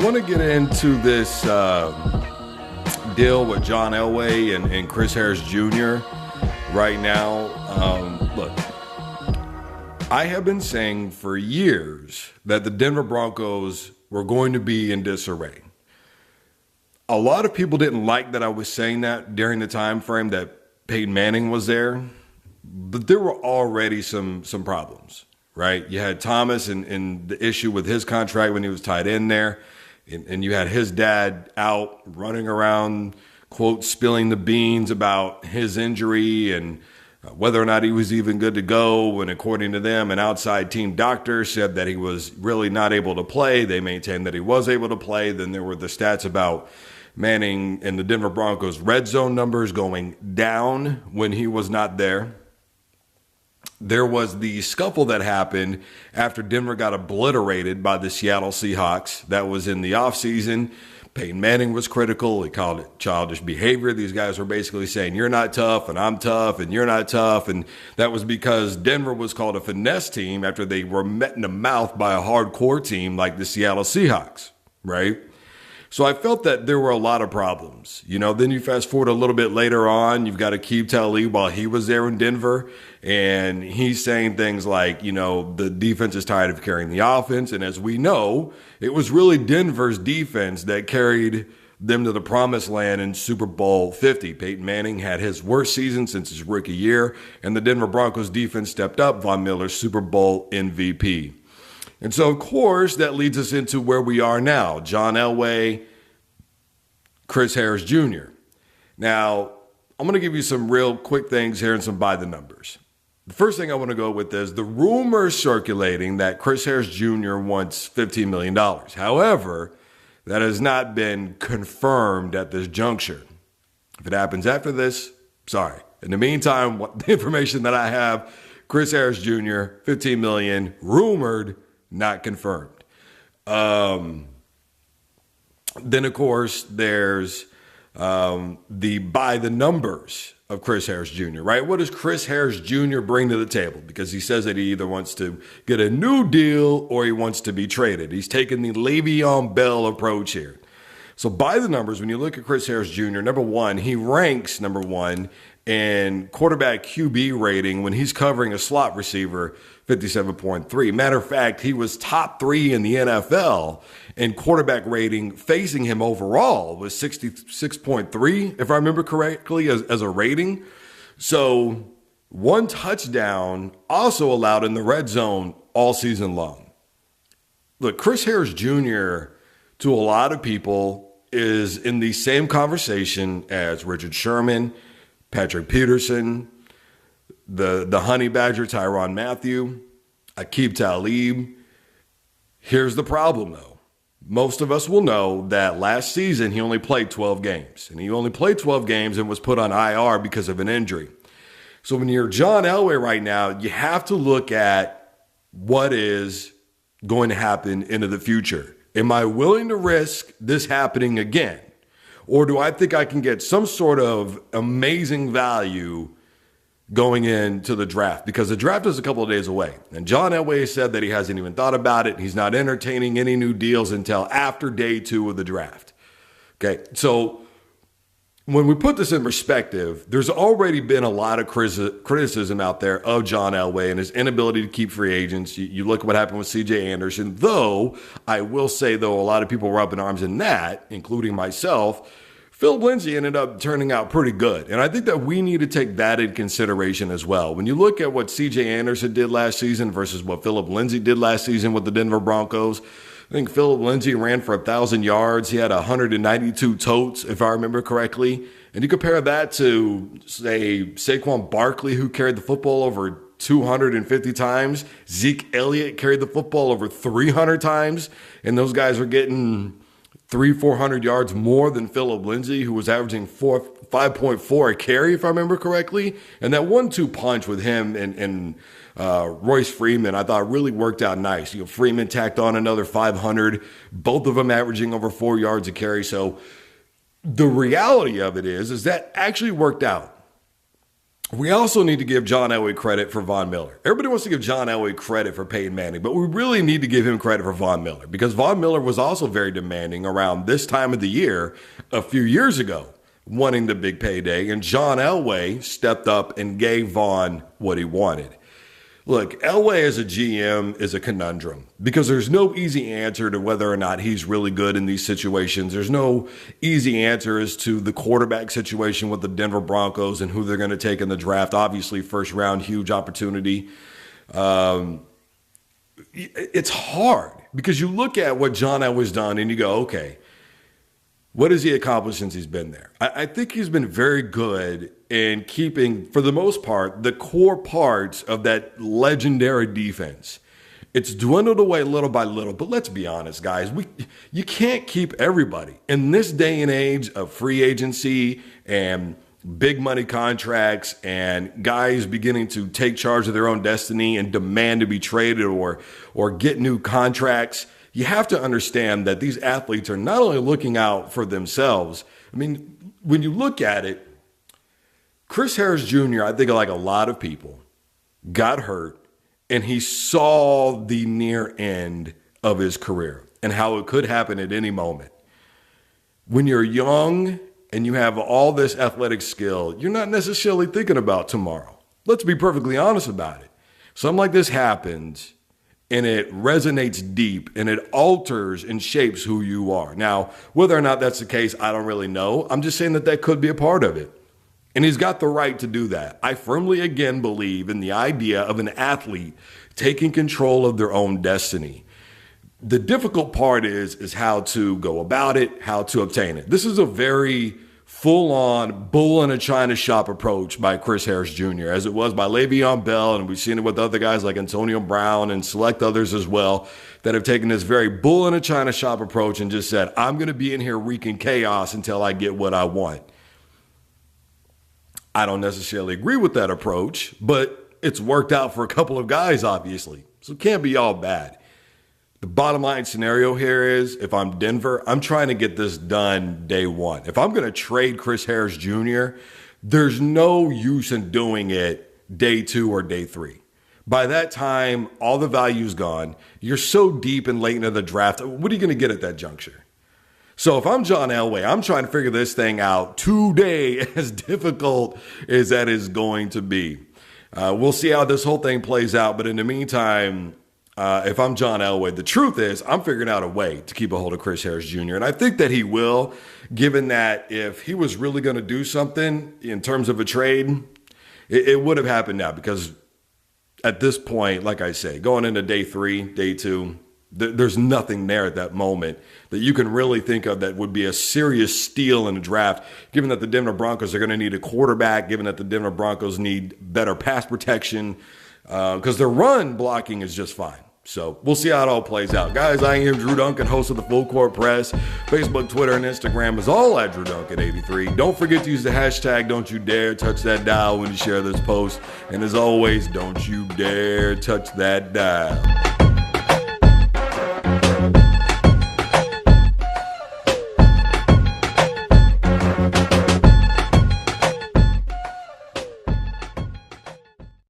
want to get into this deal with John Elway and Chris Harris Jr. right now. Look, I have been saying for years that the Denver Broncos were going to be in disarray. A lot of people didn't like that I was saying that during the time frame that Peyton Manning was there, but there were already some problems, right? You had Thomas and the issue with his contract when he was tied in there, and you had his dad out running around, quote, spilling the beans about his injury and whether or not he was even good to go. And according to them, an outside team doctor said that he was really not able to play. They maintained that he was able to play. Then there were the stats about Manning and the Denver Broncos red zone numbers going down when he was not there. There was the scuffle that happened after Denver got obliterated by the Seattle Seahawks. That was in the offseason. Peyton Manning was critical. He called it childish behavior. These guys were basically saying, you're not tough, and I'm tough, and you're not tough. And that was because Denver was called a finesse team after they were met in the mouth by a hardcore team like the Seattle Seahawks, right? So I felt that there were a lot of problems. Then you fast forward a little bit later on, you've got Aqib Talib while he was there in Denver, and he's saying things like, the defense is tired of carrying the offense. And as we know, it was really Denver's defense that carried them to the promised land in Super Bowl 50. Peyton Manning had his worst season since his rookie year, and the Denver Broncos defense stepped up. Von Miller's Super Bowl MVP. And so, of course, that leads us into where we are now. John Elway, Chris Harris Jr. Now, I'm going to give you some real quick things here and some by the numbers. The first thing I want to go with is the rumors circulating that Chris Harris Jr. wants $15 million. However, that has not been confirmed at this juncture. If it happens after this, sorry. In the meantime, the information that I have, Chris Harris Jr., $15 million, rumored, not confirmed. Then, of course, there's the by the numbers of Chris Harris Jr., right? What does Chris Harris Jr. bring to the table? Because he says that he either wants to get a new deal or he wants to be traded. He's taking the Le'Veon Bell approach here. So by the numbers, when you look at Chris Harris Jr., number one, he ranks number one in quarterback QB rating when he's covering a slot receiver, 57.3. Matter of fact, he was top 3 in the NFL in quarterback rating facing him overall was 66.3, if I remember correctly, as a rating. So one touchdown also allowed in the red zone all season long. Look, Chris Harris Jr., to a lot of people, is in the same conversation as Richard Sherman, Patrick Peterson, the Honey Badger, Tyrann Mathieu, Aqib Talib. Here's the problem, though. Most of us will know that last season he only played 12 games. And he only played 12 games and was put on IR because of an injury. So when you're John Elway right now, you have to look at what is going to happen into the future. Am I willing to risk this happening again? Or do I think I can get some sort of amazing value going into the draft? Because the draft is a couple of days away. And John Elway said that he hasn't even thought about it. He's not entertaining any new deals until after day 2 of the draft. Okay, so when we put this in perspective, there's already been a lot of criticism out there of John Elway and his inability to keep free agents. You look at what happened with C.J. Anderson, though I will say, though, a lot of people were up in arms in that, including myself. Philip Lindsay ended up turning out pretty good. And I think that we need to take that in consideration as well. When you look at what C.J. Anderson did last season versus what Philip Lindsay did last season with the Denver Broncos, I think Philip Lindsay ran for 1,000 yards. He had 192 totes, if I remember correctly. And you compare that to, say, Saquon Barkley, who carried the football over 250 times. Zeke Elliott carried the football over 300 times. And those guys are getting 400 yards more than Philip Lindsay, who was averaging 5.4 a carry, if I remember correctly. And that 1-2 punch with him and Royce Freeman, I thought really worked out nice. Freeman tacked on another 500, both of them averaging over 4 yards a carry. So the reality of it is that actually worked out. We also need to give John Elway credit for Von Miller. Everybody wants to give John Elway credit for Peyton Manning, but we really need to give him credit for Von Miller because Von Miller was also very demanding around this time of the year a few years ago, wanting the big payday, and John Elway stepped up and gave Von what he wanted. Look, Elway as a GM is a conundrum because there's no easy answer to whether or not he's really good in these situations. There's no easy answer as to the quarterback situation with the Denver Broncos and who they're going to take in the draft. Obviously, first round, huge opportunity. It's hard because you look at what John Elway's done and you go, okay, what has he accomplished since he's been there? I think he's been very good in keeping, for the most part, the core parts of that legendary defense. It's dwindled away little by little, but let's be honest, guys. You can't keep everybody. In this day and age of free agency and big money contracts and guys beginning to take charge of their own destiny and demand to be traded or get new contracts, you have to understand that these athletes are not only looking out for themselves. I mean, when you look at it, Chris Harris Jr., I think like a lot of people, got hurt and he saw the near end of his career and how it could happen at any moment. When you're young and you have all this athletic skill, you're not necessarily thinking about tomorrow. Let's be perfectly honest about it. Something like this happens and it resonates deep and it alters and shapes who you are. Now, whether or not that's the case, I don't really know. I'm just saying that could be a part of it. And he's got the right to do that. I firmly, again, believe in the idea of an athlete taking control of their own destiny. The difficult part is how to go about it, how to obtain it. This is a very full-on bull in a china shop approach by Chris Harris Jr., as it was by Le'Veon Bell, and we've seen it with other guys like Antonio Brown and select others as well that have taken this very bull in a china shop approach and just said, I'm going to be in here wreaking chaos until I get what I want. I don't necessarily agree with that approach, but it's worked out for a couple of guys, obviously. So it can't be all bad. The bottom line scenario here is if I'm Denver, I'm trying to get this done day one. If I'm going to trade Chris Harris Jr., there's no use in doing it day 2 or day 3. By that time, all the value's gone. You're so deep and late into the draft. What are you going to get at that juncture? So if I'm John Elway, I'm trying to figure this thing out today, as difficult as that is going to be. We'll see how this whole thing plays out. But in the meantime, if I'm John Elway, the truth is I'm figuring out a way to keep a hold of Chris Harris Jr. And I think that he will, given that if he was really going to do something in terms of a trade, it would have happened now. Because at this point, like I say, going into day 3, day 2, there's nothing there at that moment that you can really think of that would be a serious steal in the draft, given that the Denver Broncos are going to need a quarterback, given that the Denver Broncos need better pass protection, because their run blocking is just fine. So we'll see how it all plays out. Guys, I am Drew Duncan, host of the Full Court Press. Facebook, Twitter, and Instagram is all at Drew Duncan 83. Don't forget to use the hashtag Don't You Dare Touch That Dial when you share this post. And as always, don't you dare touch that dial.